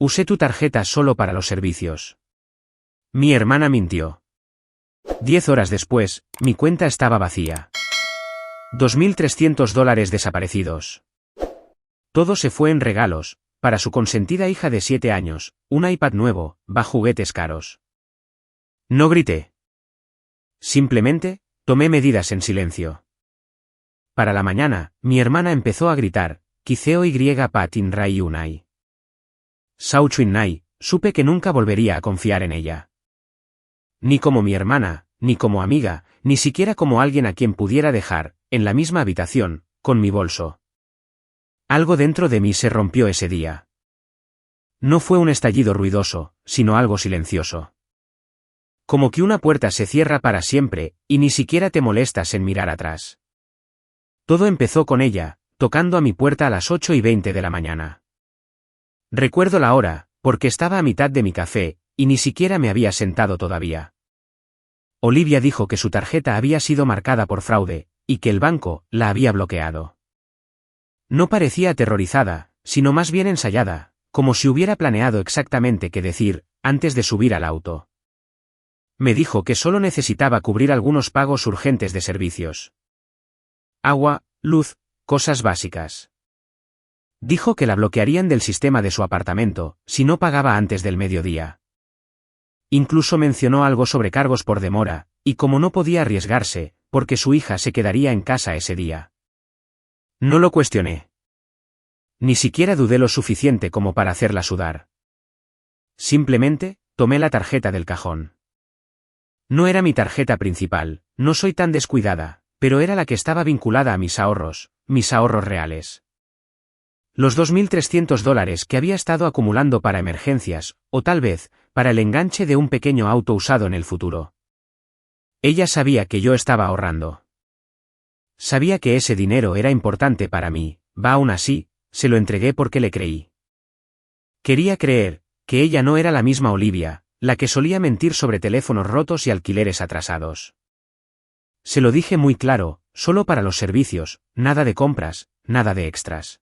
Usé tu tarjeta solo para los servicios. Mi hermana mintió. 10 horas después, mi cuenta estaba vacía. $2.300 desaparecidos. Todo se fue en regalos, para su consentida hija de 7 años, un iPad nuevo, juguetes caros. No grité. Simplemente, tomé medidas en silencio. Para la mañana, mi hermana empezó a gritar, Quiceo y patin rai unai. Sauchuinai, supe que nunca volvería a confiar en ella. Ni como mi hermana, ni como amiga, ni siquiera como alguien a quien pudiera dejar, en la misma habitación, con mi bolso. Algo dentro de mí se rompió ese día. No fue un estallido ruidoso, sino algo silencioso. Como que una puerta se cierra para siempre, y ni siquiera te molestas en mirar atrás. Todo empezó con ella, tocando a mi puerta a las 8:20 de la mañana. Recuerdo la hora, porque estaba a mitad de mi café, y ni siquiera me había sentado todavía. Olivia dijo que su tarjeta había sido marcada por fraude, y que el banco la había bloqueado. No parecía aterrorizada, sino más bien ensayada, como si hubiera planeado exactamente qué decir, antes de subir al auto. Me dijo que solo necesitaba cubrir algunos pagos urgentes de servicios. Agua, luz, cosas básicas. Dijo que la bloquearían del sistema de su apartamento, si no pagaba antes del mediodía. Incluso mencionó algo sobre cargos por demora, y como no podía arriesgarse, porque su hija se quedaría en casa ese día. No lo cuestioné. Ni siquiera dudé lo suficiente como para hacerla sudar. Simplemente, tomé la tarjeta del cajón. No era mi tarjeta principal, no soy tan descuidada, pero era la que estaba vinculada a mis ahorros reales. Los $2.300 que había estado acumulando para emergencias, o tal vez, para el enganche de un pequeño auto usado en el futuro. Ella sabía que yo estaba ahorrando. Sabía que ese dinero era importante para mí, aún así, se lo entregué porque le creí. Quería creer, que ella no era la misma Olivia, la que solía mentir sobre teléfonos rotos y alquileres atrasados. Se lo dije muy claro, solo para los servicios, nada de compras, nada de extras.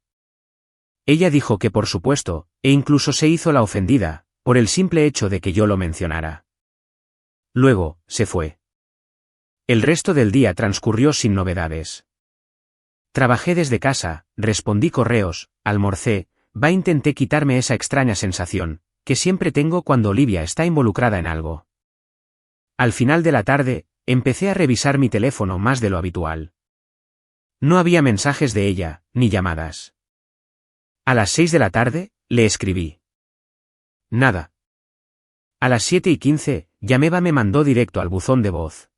Ella dijo que por supuesto, e incluso se hizo la ofendida, por el simple hecho de que yo lo mencionara. Luego, se fue. El resto del día transcurrió sin novedades. Trabajé desde casa, respondí correos, almorcé, intenté quitarme esa extraña sensación, que siempre tengo cuando Olivia está involucrada en algo. Al final de la tarde, empecé a revisar mi teléfono más de lo habitual. No había mensajes de ella, ni llamadas. A las 6 de la tarde, le escribí. Nada. A las 7:15, me mandó directo al buzón de voz.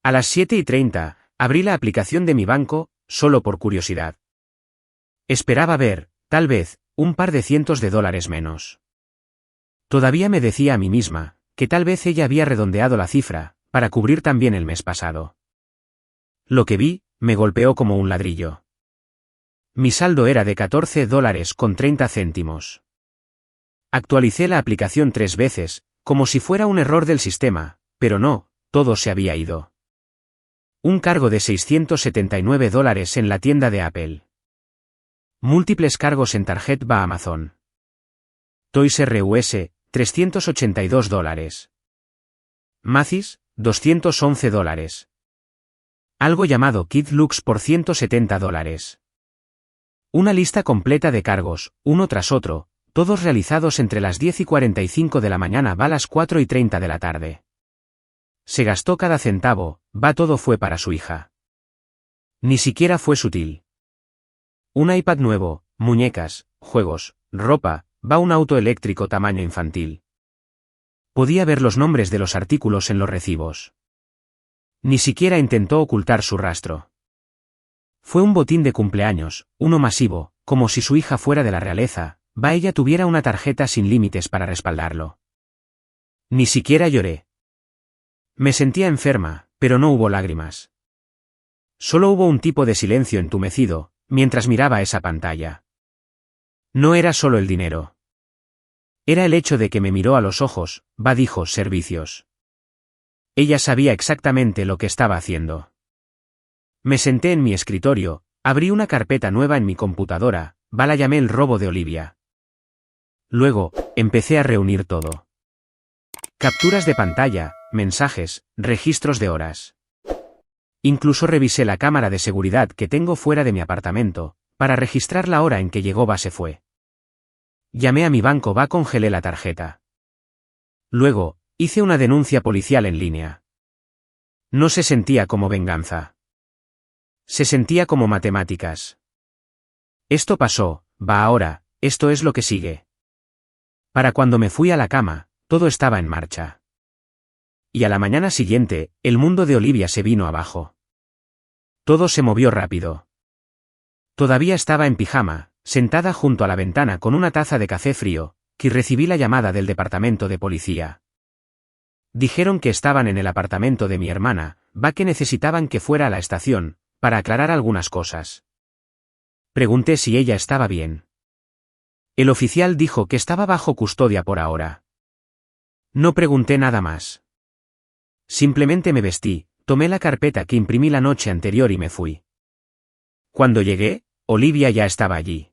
A las 7:30, abrí la aplicación de mi banco, solo por curiosidad. Esperaba ver, tal vez, un par de cientos de dólares menos. Todavía me decía a mí misma, que tal vez ella había redondeado la cifra, para cubrir también el mes pasado. Lo que vi, me golpeó como un ladrillo. Mi saldo era de $14.30. Actualicé la aplicación 3 veces, como si fuera un error del sistema, pero no, todo se había ido. Un cargo de $679 en la tienda de Apple. Múltiples cargos en tarjeta Amazon. Toys R Us, $382. Macy's, $211. Algo llamado Kid Lux por $170. Una lista completa de cargos, uno tras otro, todos realizados entre las 10:45 de la mañana a las 4:30 de la tarde. Se gastó cada centavo, todo fue para su hija. Ni siquiera fue sutil. Un iPad nuevo, muñecas, juegos, ropa, un auto eléctrico tamaño infantil. Podía ver los nombres de los artículos en los recibos. Ni siquiera intentó ocultar su rastro. Fue un botín de cumpleaños, uno masivo, como si su hija fuera de la realeza, ella tuviera una tarjeta sin límites para respaldarlo. Ni siquiera lloré. Me sentía enferma, pero no hubo lágrimas. Solo hubo un tipo de silencio entumecido, mientras miraba esa pantalla. No era solo el dinero. Era el hecho de que me miró a los ojos, dijo servicios. Ella sabía exactamente lo que estaba haciendo. Me senté en mi escritorio, abrí una carpeta nueva en mi computadora, la llamé el robo de Olivia. Luego, empecé a reunir todo. Capturas de pantalla, mensajes, registros de horas. Incluso revisé la cámara de seguridad que tengo fuera de mi apartamento, para registrar la hora en que llegó se fue. Llamé a mi banco congelé la tarjeta. Luego, hice una denuncia policial en línea. No se sentía como venganza. Se sentía como matemáticas. Esto pasó, va ahora, esto es lo que sigue. Para cuando me fui a la cama, todo estaba en marcha. Y a la mañana siguiente, el mundo de Olivia se vino abajo. Todo se movió rápido. Todavía estaba en pijama, sentada junto a la ventana con una taza de café frío, que recibí la llamada del departamento de policía. Dijeron que estaban en el apartamento de mi hermana, que necesitaban que fuera a la estación, para aclarar algunas cosas. Pregunté si ella estaba bien. El oficial dijo que estaba bajo custodia por ahora. No pregunté nada más. Simplemente me vestí, tomé la carpeta que imprimí la noche anterior y me fui. Cuando llegué, Olivia ya estaba allí.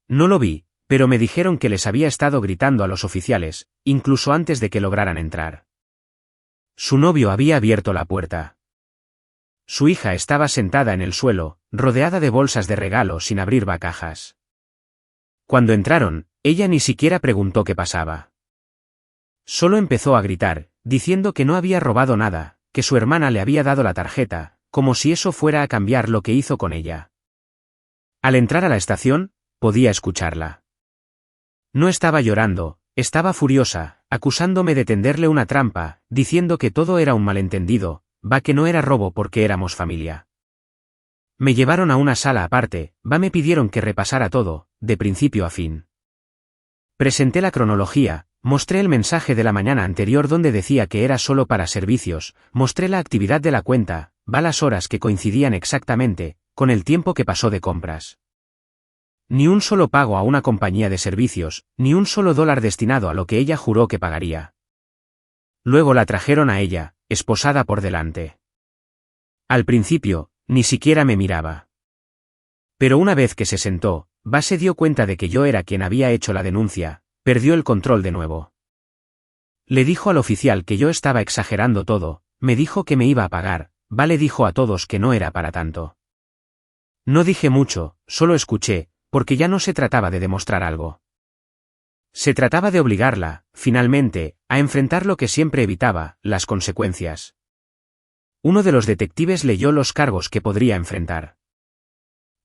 No lo vi, pero me dijeron que les había estado gritando a los oficiales, incluso antes de que lograran entrar. Su novio había abierto la puerta. Su hija estaba sentada en el suelo, rodeada de bolsas de regalo sin abrir cajas. Cuando entraron, ella ni siquiera preguntó qué pasaba. Solo empezó a gritar, diciendo que no había robado nada, que su hermana le había dado la tarjeta, como si eso fuera a cambiar lo que hizo con ella. Al entrar a la estación, podía escucharla. No estaba llorando, estaba furiosa, acusándome de tenderle una trampa, diciendo que todo era un malentendido, que no era robo porque éramos familia. Me llevaron a una sala aparte, me pidieron que repasara todo, de principio a fin. Presenté la cronología, mostré el mensaje de la mañana anterior donde decía que era solo para servicios, mostré la actividad de la cuenta, las horas que coincidían exactamente, con el tiempo que pasó de compras. Ni un solo pago a una compañía de servicios, ni un solo dólar destinado a lo que ella juró que pagaría. Luego la trajeron a ella, esposada por delante. Al principio, ni siquiera me miraba. Pero una vez que se sentó, se dio cuenta de que yo era quien había hecho la denuncia, perdió el control de nuevo. Le dijo al oficial que yo estaba exagerando todo, me dijo que me iba a pagar, le dijo a todos que no era para tanto. No dije mucho, solo escuché, porque ya no se trataba de demostrar algo. Se trataba de obligarla, finalmente, a enfrentar lo que siempre evitaba, las consecuencias. Uno de los detectives leyó los cargos que podría enfrentar.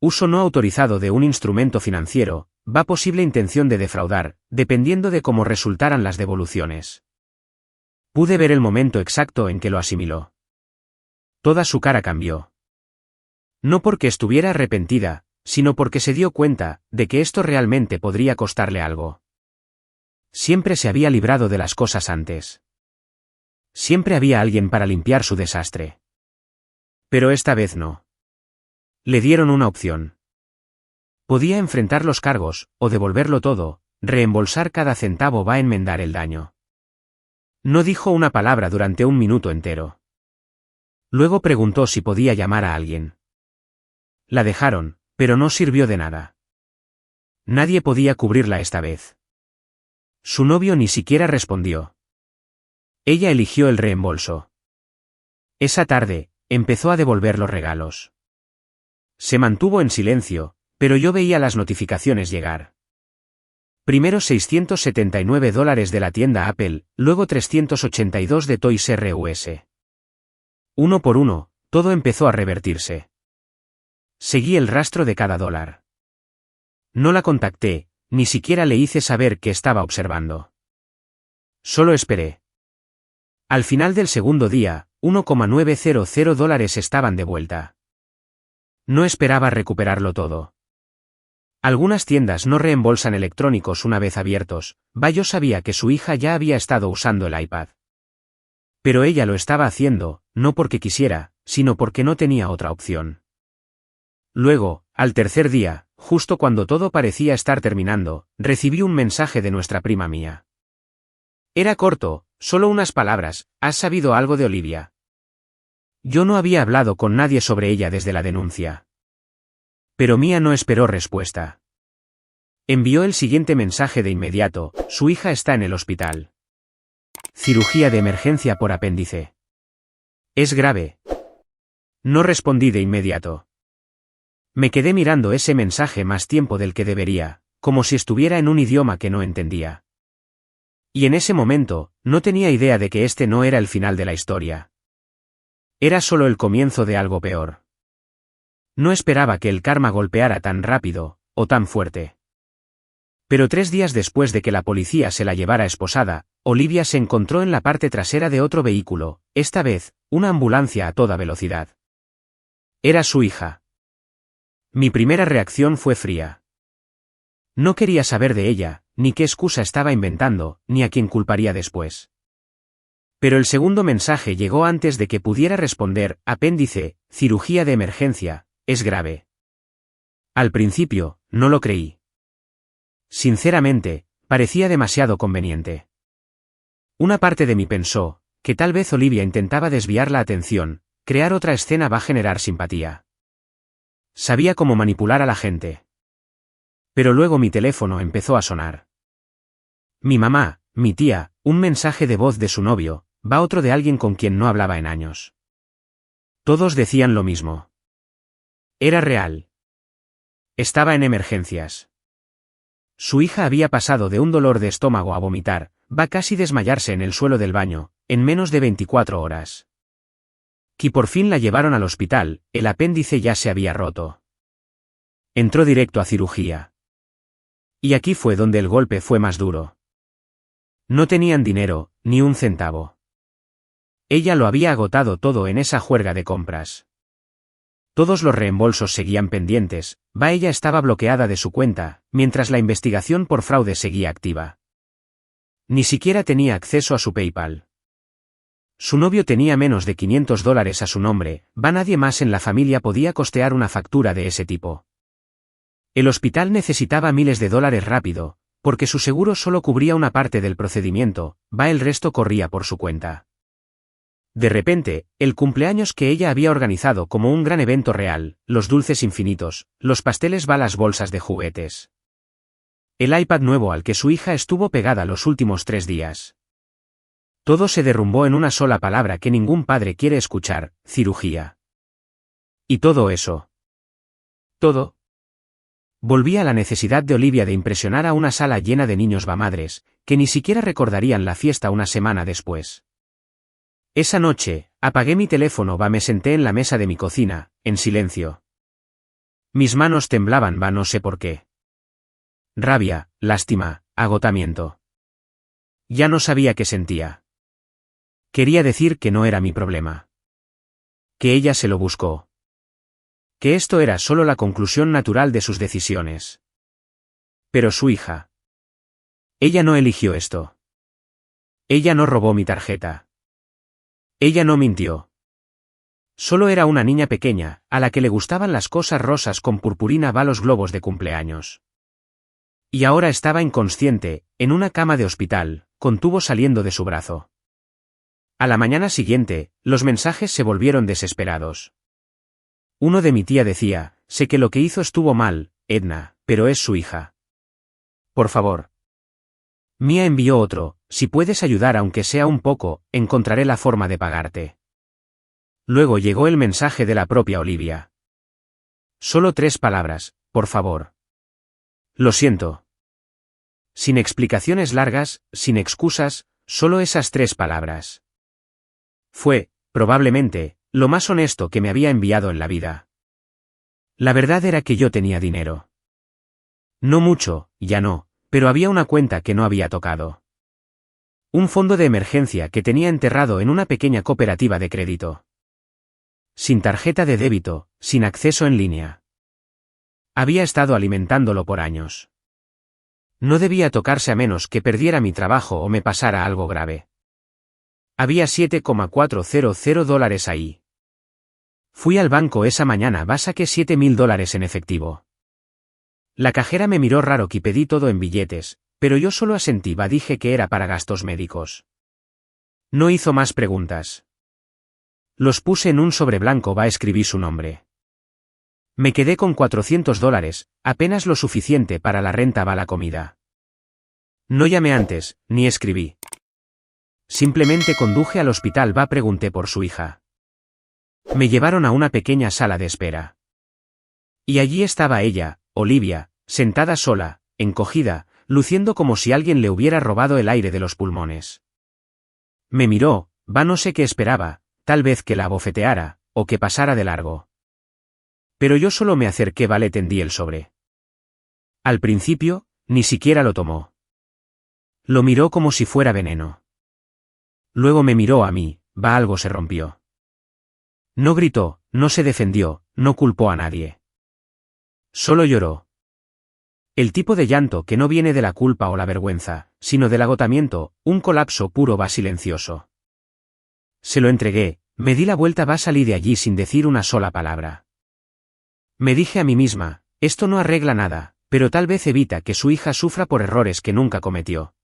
Uso no autorizado de un instrumento financiero, posible intención de defraudar, dependiendo de cómo resultaran las devoluciones. Pude ver el momento exacto en que lo asimiló. Toda su cara cambió. No porque estuviera arrepentida, sino porque se dio cuenta de que esto realmente podría costarle algo. Siempre se había librado de las cosas antes. Siempre había alguien para limpiar su desastre. Pero esta vez no. Le dieron una opción. Podía enfrentar los cargos, o devolverlo todo, reembolsar cada centavo a enmendar el daño. No dijo una palabra durante un minuto entero. Luego preguntó si podía llamar a alguien. La dejaron, pero no sirvió de nada. Nadie podía cubrirla esta vez. Su novio ni siquiera respondió. Ella eligió el reembolso. Esa tarde, empezó a devolver los regalos. Se mantuvo en silencio, pero yo veía las notificaciones llegar. Primero $679 de la tienda Apple, luego 382 de Toys R Us. Uno por uno, todo empezó a revertirse. Seguí el rastro de cada dólar. No la contacté, ni siquiera le hice saber que estaba observando. Solo esperé. Al final del segundo día, $1,900 estaban de vuelta. No esperaba recuperarlo todo. Algunas tiendas no reembolsan electrónicos una vez abiertos, yo sabía que su hija ya había estado usando el iPad. Pero ella lo estaba haciendo, no porque quisiera, sino porque no tenía otra opción. Luego, al tercer día, justo cuando todo parecía estar terminando, recibí un mensaje de nuestra prima mía. Era corto, solo unas palabras: ¿has sabido algo de Olivia? Yo no había hablado con nadie sobre ella desde la denuncia. Pero Mía no esperó respuesta. Envió el siguiente mensaje de inmediato: su hija está en el hospital. Cirugía de emergencia por apéndice. ¿Es grave? No respondí de inmediato. Me quedé mirando ese mensaje más tiempo del que debería, como si estuviera en un idioma que no entendía. Y en ese momento, no tenía idea de que este no era el final de la historia. Era solo el comienzo de algo peor. No esperaba que el karma golpeara tan rápido, o tan fuerte. Pero 3 días después de que la policía se la llevara esposada, Olivia se encontró en la parte trasera de otro vehículo, esta vez, una ambulancia a toda velocidad. Era su hija. Mi primera reacción fue fría. No quería saber de ella, ni qué excusa estaba inventando, ni a quién culparía después. Pero el segundo mensaje llegó antes de que pudiera responder: apéndice, cirugía de emergencia, es grave. Al principio, no lo creí. Sinceramente, parecía demasiado conveniente. Una parte de mí pensó que tal vez Olivia intentaba desviar la atención, crear otra escena va a generar simpatía. Sabía cómo manipular a la gente. Pero luego mi teléfono empezó a sonar. Mi mamá, mi tía, un mensaje de voz de su novio, va otro de alguien con quien no hablaba en años. Todos decían lo mismo. Era real. Estaba en emergencias. Su hija había pasado de un dolor de estómago a vomitar, va a casi desmayarse en el suelo del baño, en menos de 24 horas. Y por fin la llevaron al hospital, el apéndice ya se había roto. Entró directo a cirugía. Y aquí fue donde el golpe fue más duro. No tenían dinero, ni un centavo. Ella lo había agotado todo en esa juerga de compras. Todos los reembolsos seguían pendientes, ella estaba bloqueada de su cuenta, mientras la investigación por fraude seguía activa. Ni siquiera tenía acceso a su PayPal. Su novio tenía menos de $500 a su nombre, nadie más en la familia podía costear una factura de ese tipo. El hospital necesitaba miles de dólares rápido, porque su seguro solo cubría una parte del procedimiento, el resto corría por su cuenta. De repente, el cumpleaños que ella había organizado como un gran evento real, los dulces infinitos, los pasteles, las bolsas de juguetes. El iPad nuevo al que su hija estuvo pegada los últimos 3 días. Todo se derrumbó en una sola palabra que ningún padre quiere escuchar: cirugía. Y todo eso. Todo. Volvía a la necesidad de Olivia de impresionar a una sala llena de niños madres, que ni siquiera recordarían la fiesta una semana después. Esa noche, apagué mi teléfono, me senté en la mesa de mi cocina, en silencio. Mis manos temblaban, no sé por qué. Rabia, lástima, agotamiento. Ya no sabía qué sentía. Quería decir que no era mi problema. Que ella se lo buscó. Que esto era solo la conclusión natural de sus decisiones. Pero su hija. Ella no eligió esto. Ella no robó mi tarjeta. Ella no mintió. Solo era una niña pequeña, a la que le gustaban las cosas rosas con purpurina, los globos de cumpleaños. Y ahora estaba inconsciente, en una cama de hospital, con tubos saliendo de su brazo. A la mañana siguiente, los mensajes se volvieron desesperados. Uno de mi tía decía: sé que lo que hizo estuvo mal, Edna, pero es su hija. Por favor. Mía envió otro: si puedes ayudar aunque sea un poco, encontraré la forma de pagarte. Luego llegó el mensaje de la propia Olivia. Solo 3 palabras: por favor. Lo siento. Sin explicaciones largas, sin excusas, solo esas 3 palabras. Fue, probablemente, lo más honesto que me había enviado en la vida. La verdad era que yo tenía dinero. No mucho, ya no, pero había una cuenta que no había tocado. Un fondo de emergencia que tenía enterrado en una pequeña cooperativa de crédito. Sin tarjeta de débito, sin acceso en línea. Había estado alimentándolo por años. No debía tocarse a menos que perdiera mi trabajo o me pasara algo grave. Había $7,400 ahí. Fui al banco esa mañana, saqué $7,000 en efectivo. La cajera me miró raro y pedí todo en billetes, pero yo solo asentí, dije que era para gastos médicos. No hizo más preguntas. Los puse en un sobre blanco, escribí su nombre. Me quedé con $400, apenas lo suficiente para la renta va la comida. No llamé antes, ni escribí. Simplemente conduje al hospital pregunté por su hija. Me llevaron a una pequeña sala de espera. Y allí estaba ella, Olivia, sentada sola, encogida, luciendo como si alguien le hubiera robado el aire de los pulmones. Me miró, no sé qué esperaba, tal vez que la abofeteara, o que pasara de largo. Pero yo solo me acerqué le tendí el sobre. Al principio, ni siquiera lo tomó. Lo miró como si fuera veneno. Luego me miró a mí, algo se rompió. No gritó, no se defendió, no culpó a nadie. Solo lloró. El tipo de llanto que no viene de la culpa o la vergüenza, sino del agotamiento, un colapso puro silencioso. Se lo entregué, me di la vuelta salí de allí sin decir una sola palabra. Me dije a mí misma, esto no arregla nada, pero tal vez evita que su hija sufra por errores que nunca cometió.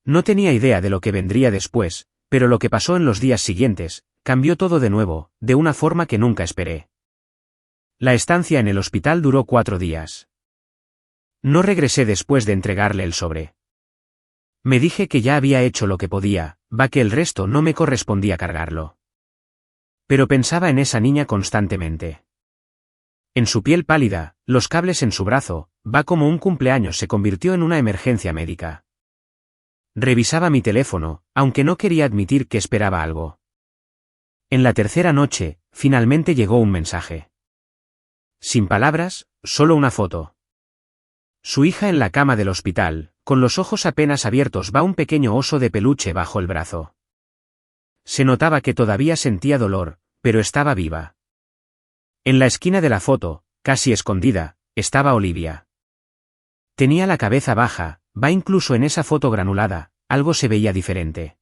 No tenía idea de lo que vendría después, pero lo que pasó en los días siguientes, cambió todo de nuevo, de una forma que nunca esperé. La estancia en el hospital duró 4 días. No regresé después de entregarle el sobre. Me dije que ya había hecho lo que podía, que el resto no me correspondía cargarlo. Pero pensaba en esa niña constantemente. En su piel pálida, los cables en su brazo, como un cumpleaños se convirtió en una emergencia médica. Revisaba mi teléfono, aunque no quería admitir que esperaba algo. En la tercera noche, finalmente llegó un mensaje. Sin palabras, solo una foto. Su hija en la cama del hospital, con los ojos apenas abiertos, un pequeño oso de peluche bajo el brazo. Se notaba que todavía sentía dolor, pero estaba viva. En la esquina de la foto, casi escondida, estaba Olivia. Tenía la cabeza baja, incluso en esa foto granulada, algo se veía diferente.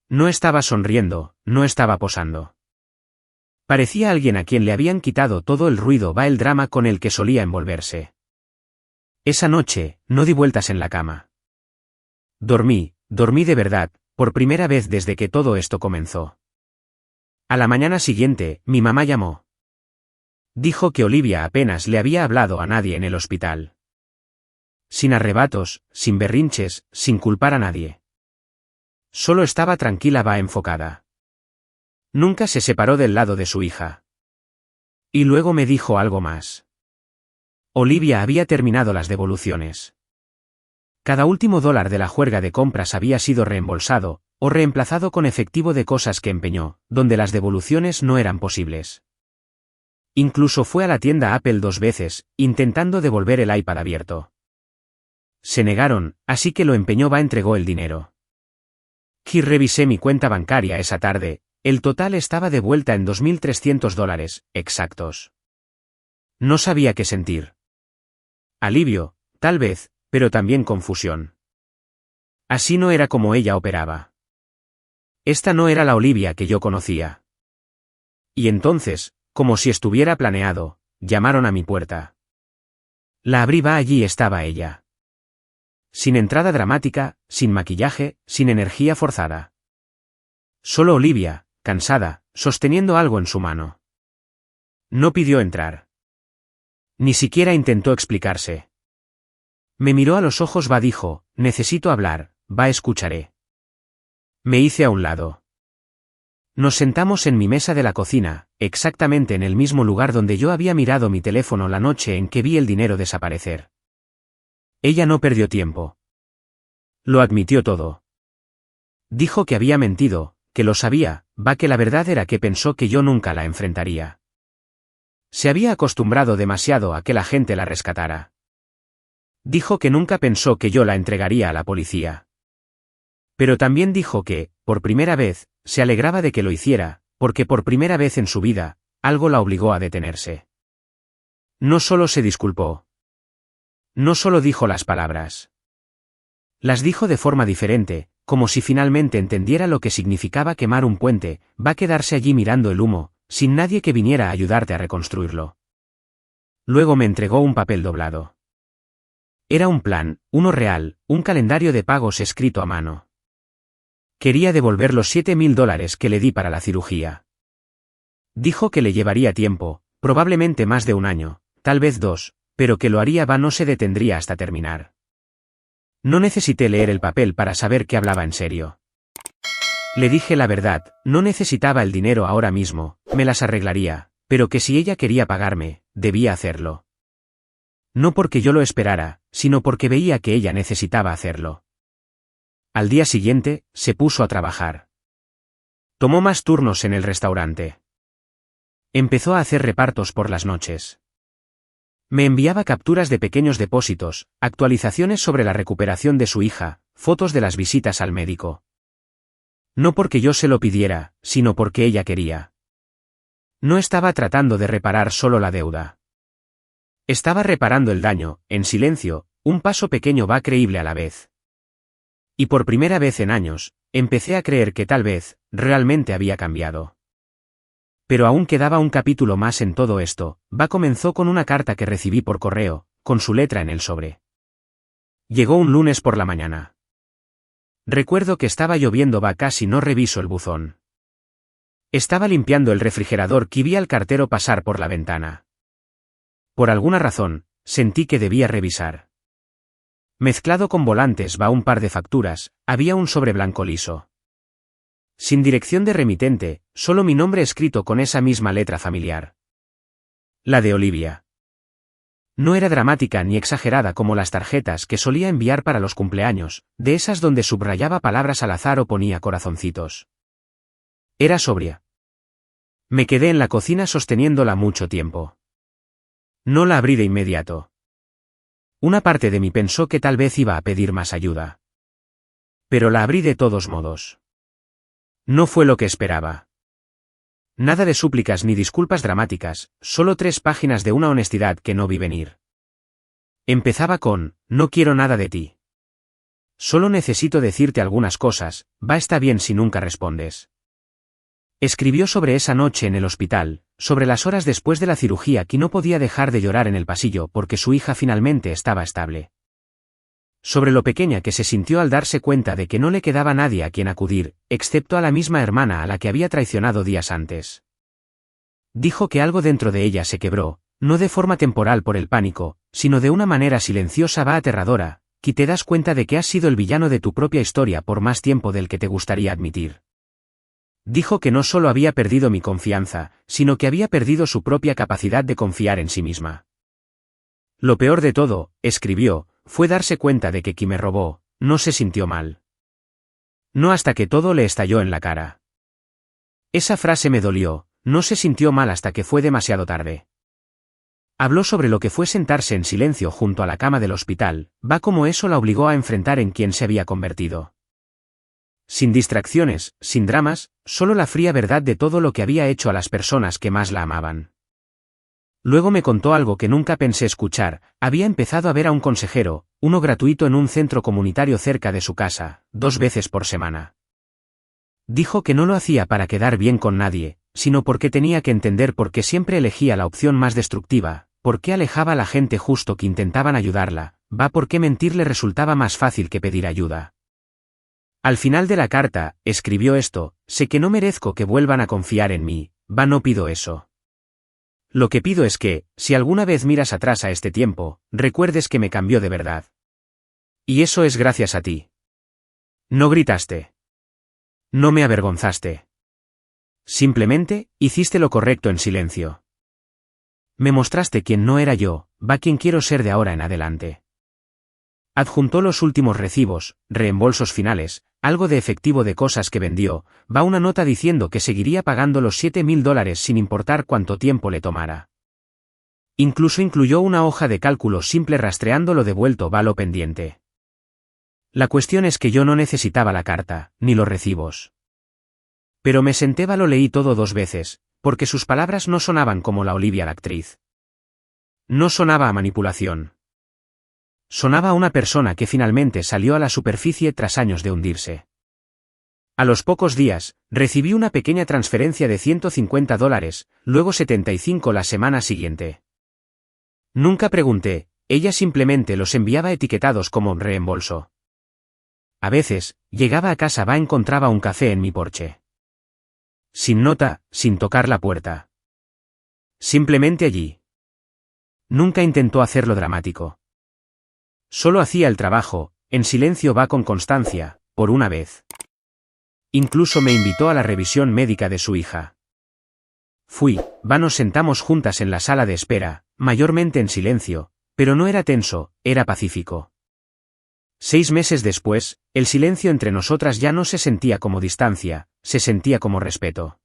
No estaba sonriendo, no estaba posando. Parecía alguien a quien le habían quitado todo el ruido, el drama con el que solía envolverse. Esa noche, no di vueltas en la cama. Dormí de verdad, por primera vez desde que todo esto comenzó. A la mañana siguiente, mi mamá llamó. Dijo que Olivia apenas le había hablado a nadie en el hospital. Sin arrebatos, sin berrinches, sin culpar a nadie. Solo estaba tranquila, enfocada. Nunca se separó del lado de su hija. Y luego me dijo algo más. Olivia había terminado las devoluciones. Cada último $1 de la juerga de compras había sido reembolsado, o reemplazado con efectivo de cosas que empeñó, donde las devoluciones no eran posibles. Incluso fue a la tienda Apple 2 veces, intentando devolver el iPad abierto. Se negaron, así que lo empeñó, entregó el dinero. Y revisé mi cuenta bancaria esa tarde, el total estaba de vuelta en $2.300 exactos. No sabía qué sentir. Alivio, tal vez, pero también confusión. Así no era como ella operaba. Esta no era la Olivia que yo conocía. Y entonces, como si estuviera planeado, llamaron a mi puerta. La abrí, allí estaba ella. Sin entrada dramática, sin maquillaje, sin energía forzada. Solo Olivia, cansada, sosteniendo algo en su mano. No pidió entrar. Ni siquiera intentó explicarse. Me miró a los ojos, dijo, necesito hablar, escucharé. Me hice a un lado. Nos sentamos en mi mesa de la cocina, exactamente en el mismo lugar donde yo había mirado mi teléfono la noche en que vi el dinero desaparecer. Ella no perdió tiempo. Lo admitió todo. Dijo que había mentido, que lo sabía, que la verdad era que pensó que yo nunca la enfrentaría. Se había acostumbrado demasiado a que la gente la rescatara. Dijo que nunca pensó que yo la entregaría a la policía. Pero también dijo que, por primera vez, se alegraba de que lo hiciera, porque por primera vez en su vida, algo la obligó a detenerse. No solo se disculpó. No solo dijo las palabras. Las dijo de forma diferente, como si finalmente entendiera lo que significaba quemar un puente, quedarse allí mirando el humo, sin nadie que viniera a ayudarte a reconstruirlo. Luego me entregó un papel doblado. Era un plan, uno real, un calendario de pagos escrito a mano. Quería devolver los $7.000 que le di para la cirugía. Dijo que le llevaría tiempo, probablemente más de un año, tal vez 2, pero que lo haría no se detendría hasta terminar. No necesité leer el papel para saber que hablaba en serio. Le dije la verdad, no necesitaba el dinero ahora mismo, me las arreglaría, pero que si ella quería pagarme, debía hacerlo. No porque yo lo esperara, sino porque veía que ella necesitaba hacerlo. Al día siguiente, se puso a trabajar. Tomó más turnos en el restaurante. Empezó a hacer repartos por las noches. Me enviaba capturas de pequeños depósitos, actualizaciones sobre la recuperación de su hija, fotos de las visitas al médico. No porque yo se lo pidiera, sino porque ella quería. No estaba tratando de reparar solo la deuda. Estaba reparando el daño, en silencio, un paso pequeño va creíble a la vez. Y por primera vez en años, empecé a creer que tal vez, realmente había cambiado. Pero aún quedaba un capítulo más en todo esto. Va comenzó con una carta que recibí por correo, con su letra en el sobre. Llegó un lunes por la mañana. Recuerdo que estaba lloviendo, casi no reviso el buzón. Estaba limpiando el refrigerador que vi al cartero pasar por la ventana. Por alguna razón, sentí que debía revisar. Mezclado con volantes va un par de facturas, había un sobre blanco liso. Sin dirección de remitente, solo mi nombre escrito con esa misma letra familiar. La de Olivia. No era dramática ni exagerada como las tarjetas que solía enviar para los cumpleaños, de esas donde subrayaba palabras al azar o ponía corazoncitos. Era sobria. Me quedé en la cocina sosteniéndola mucho tiempo. No la abrí de inmediato. Una parte de mí pensó que tal vez iba a pedir más ayuda. Pero la abrí de todos modos. No fue lo que esperaba. Nada de súplicas ni disculpas dramáticas, solo 3 páginas de una honestidad que no vi venir. Empezaba con, no quiero nada de ti. Solo necesito decirte algunas cosas, está bien si nunca respondes. Escribió sobre esa noche en el hospital, sobre las horas después de la cirugía que no podía dejar de llorar en el pasillo porque su hija finalmente estaba estable. Sobre lo pequeña que se sintió al darse cuenta de que no le quedaba nadie a quien acudir, excepto a la misma hermana a la que había traicionado días antes. Dijo que algo dentro de ella se quebró, no de forma temporal por el pánico, sino de una manera silenciosa aterradora, que te das cuenta de que has sido el villano de tu propia historia por más tiempo del que te gustaría admitir. Dijo que no solo había perdido mi confianza, sino que había perdido su propia capacidad de confiar en sí misma. Lo peor de todo, escribió, fue darse cuenta de que quien me robó, no se sintió mal. No hasta que todo le estalló en la cara. Esa frase me dolió, no se sintió mal hasta que fue demasiado tarde. Habló sobre lo que fue sentarse en silencio junto a la cama del hospital, como eso la obligó a enfrentar en quien se había convertido. Sin distracciones, sin dramas, solo la fría verdad de todo lo que había hecho a las personas que más la amaban. Luego me contó algo que nunca pensé escuchar, había empezado a ver a un consejero, uno gratuito en un centro comunitario cerca de su casa, 2 veces por semana. Dijo que no lo hacía para quedar bien con nadie, sino porque tenía que entender por qué siempre elegía la opción más destructiva, por qué alejaba a la gente justo que intentaban ayudarla, por qué mentir le resultaba más fácil que pedir ayuda. Al final de la carta, escribió esto, sé que no merezco que vuelvan a confiar en mí, no pido eso. Lo que pido es que, si alguna vez miras atrás a este tiempo, recuerdes que me cambió de verdad. Y eso es gracias a ti. No gritaste. No me avergonzaste. Simplemente, hiciste lo correcto en silencio. Me mostraste quién no era yo, quien quiero ser de ahora en adelante. Adjuntó los últimos recibos, reembolsos finales, algo de efectivo de cosas que vendió, una nota diciendo que seguiría pagando los $7,000 sin importar cuánto tiempo le tomara. Incluso incluyó una hoja de cálculo simple rastreando lo devuelto lo pendiente. La cuestión es que yo no necesitaba la carta, ni los recibos. Pero me senté lo leí todo 2 veces, porque sus palabras no sonaban como la Olivia la actriz. No sonaba a manipulación. Sonaba a una persona que finalmente salió a la superficie tras años de hundirse. A los pocos días, recibí una pequeña transferencia de $150, luego 75 la semana siguiente. Nunca pregunté, ella simplemente los enviaba etiquetados como reembolso. A veces, llegaba a casa encontraba un café en mi porche. Sin nota, sin tocar la puerta. Simplemente allí. Nunca intentó hacerlo dramático. Solo hacía el trabajo, en silencio va con constancia, por una vez. Incluso me invitó a la revisión médica de su hija. Fui, nos sentamos juntas en la sala de espera, mayormente en silencio, pero no era tenso, era pacífico. 6 meses después, el silencio entre nosotras ya no se sentía como distancia, se sentía como respeto.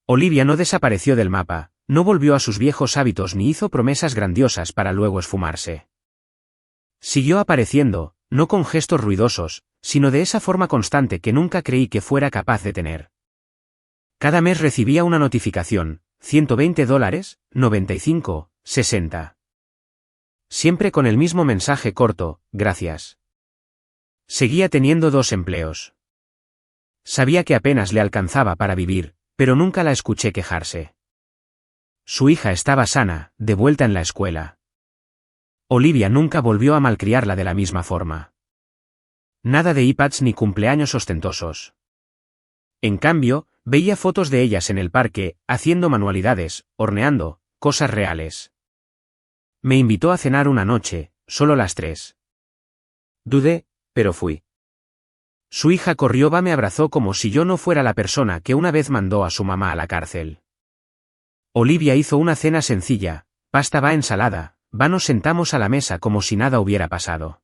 Olivia no desapareció del mapa, no volvió a sus viejos hábitos ni hizo promesas grandiosas para luego esfumarse. Siguió apareciendo, no con gestos ruidosos, sino de esa forma constante que nunca creí que fuera capaz de tener. Cada mes recibía una notificación, $120, 95, 60. Siempre con el mismo mensaje corto, gracias. Seguía teniendo 2 empleos. Sabía que apenas le alcanzaba para vivir, pero nunca la escuché quejarse. Su hija estaba sana, de vuelta en la escuela. Olivia nunca volvió a malcriarla de la misma forma. Nada de iPads ni cumpleaños ostentosos. En cambio, veía fotos de ellas en el parque, haciendo manualidades, horneando, cosas reales. Me invitó a cenar una noche, solo las 3. Dudé, pero fui. Su hija corrió, me abrazó como si yo no fuera la persona que una vez mandó a su mamá a la cárcel. Olivia hizo una cena sencilla, pasta ensalada, nos sentamos a la mesa como si nada hubiera pasado.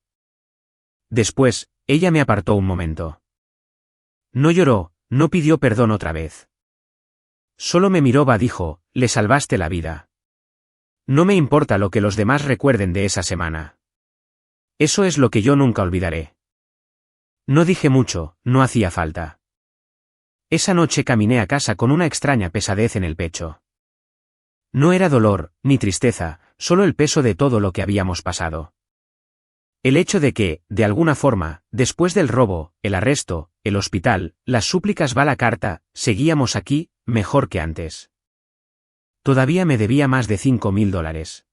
Después, ella me apartó un momento. No lloró, no pidió perdón otra vez. Solo me miró, dijo, le salvaste la vida. No me importa lo que los demás recuerden de esa semana. Eso es lo que yo nunca olvidaré. No dije mucho, no hacía falta. Esa noche caminé a casa con una extraña pesadez en el pecho. No era dolor, ni tristeza, solo el peso de todo lo que habíamos pasado. El hecho de que, de alguna forma, después del robo, el arresto, el hospital, las súplicas, la carta, seguíamos aquí, mejor que antes. Todavía me debía más de $5.000.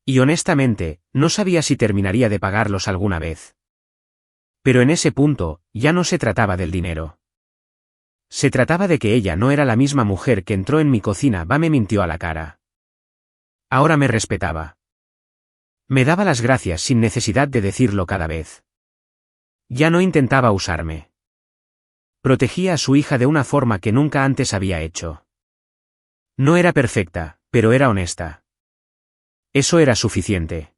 Y honestamente, no sabía si terminaría de pagarlos alguna vez. Pero en ese punto, ya no se trataba del dinero. Se trataba de que ella no era la misma mujer que entró en mi cocina, me mintió a la cara. Ahora me respetaba. Me daba las gracias sin necesidad de decirlo cada vez. Ya no intentaba usarme. Protegía a su hija de una forma que nunca antes había hecho. No era perfecta, pero era honesta. Eso era suficiente.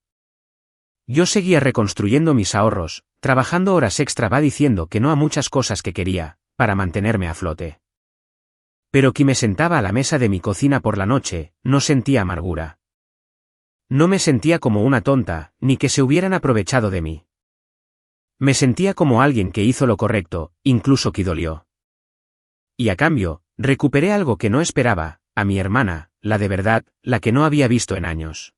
Yo seguía reconstruyendo mis ahorros, trabajando horas extra, diciendo que no a muchas cosas que quería, para mantenerme a flote. Pero que me sentaba a la mesa de mi cocina por la noche, no sentía amargura. No me sentía como una tonta, ni que se hubieran aprovechado de mí. Me sentía como alguien que hizo lo correcto, incluso que dolió. Y a cambio, recuperé algo que no esperaba, a mi hermana, la de verdad, la que no había visto en años.